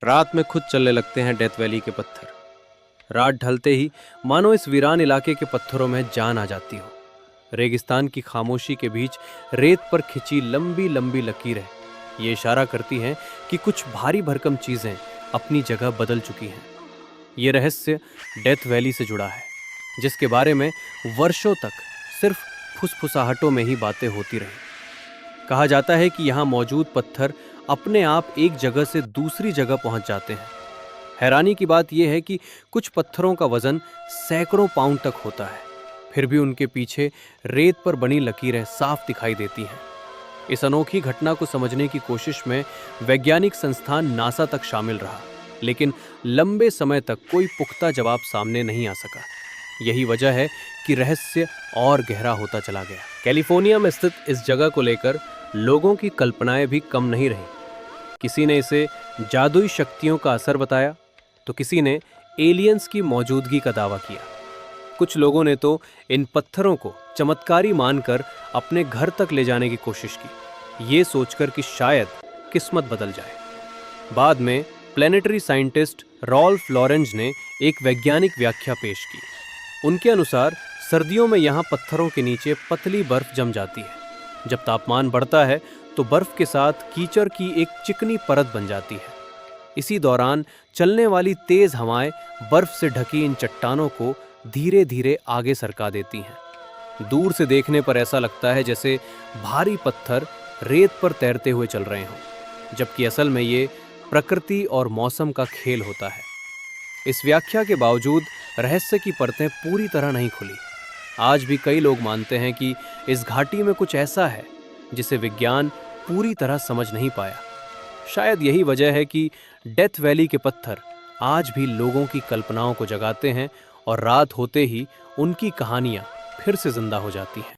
रात में खुद चलने लगते हैं डेथ वैली के पत्थर। रात ढलते ही मानो इस वीरान इलाके के पत्थरों में जान आ जाती हो। रेगिस्तान की खामोशी के बीच रेत पर खिंची लंबी लंबी लकीरें ये इशारा करती हैं कि कुछ भारी भरकम चीजें अपनी जगह बदल चुकी हैं। ये रहस्य डेथ वैली से जुड़ा है, जिसके बारे में वर्षों तक सिर्फ फुसफुसाहटों में ही बातें होती रहीं। कहा जाता है कि यहाँ मौजूद पत्थर अपने आप एक जगह से दूसरी जगह पहुंच जाते हैं। हैरानी की बात यह है कि कुछ पत्थरों का वजन सैकड़ों पाउंड तक होता है, फिर भी उनके पीछे रेत पर बनी लकीरें साफ दिखाई देती हैं। इस अनोखी घटना को समझने की कोशिश में वैज्ञानिक संस्थान नासा तक शामिल रहा, लेकिन लंबे समय तक कोई पुख्ता जवाब सामने नहीं आ सका। यही वजह है कि रहस्य और गहरा होता चला गया। कैलिफोर्निया में स्थित इस जगह को लेकर लोगों की कल्पनाएं भी कम नहीं रहीं। किसी ने इसे जादुई शक्तियों का असर बताया, तो किसी ने एलियंस की मौजूदगी का दावा किया। कुछ लोगों ने तो इन पत्थरों को चमत्कारी मानकर अपने घर तक ले जाने की कोशिश की, ये सोचकर कि शायद किस्मत बदल जाए। बाद में प्लेनेटरी साइंटिस्ट रॉल्फ लॉरेंज ने एक वैज्ञानिक व्याख्या पेश की। उनके अनुसार सर्दियों में यहाँ पत्थरों के नीचे पतली बर्फ जम जाती है। जब तापमान बढ़ता है तो बर्फ के साथ कीचड़ की एक चिकनी परत बन जाती है। इसी दौरान चलने वाली तेज हवाएं बर्फ से ढकी इन चट्टानों को धीरे धीरे आगे सरका देती हैं। दूर से देखने पर ऐसा लगता है जैसे भारी पत्थर रेत पर तैरते हुए चल रहे हों, जबकि असल में ये प्रकृति और मौसम का खेल होता है। इस व्याख्या के बावजूद रहस्य की परतें पूरी तरह नहीं खुली। आज भी कई लोग मानते हैं कि इस घाटी में कुछ ऐसा है जिसे विज्ञान पूरी तरह समझ नहीं पाया। शायद यही वजह है कि डेथ वैली के पत्थर आज भी लोगों की कल्पनाओं को जगाते हैं और रात होते ही उनकी कहानियां फिर से जिंदा हो जाती हैं।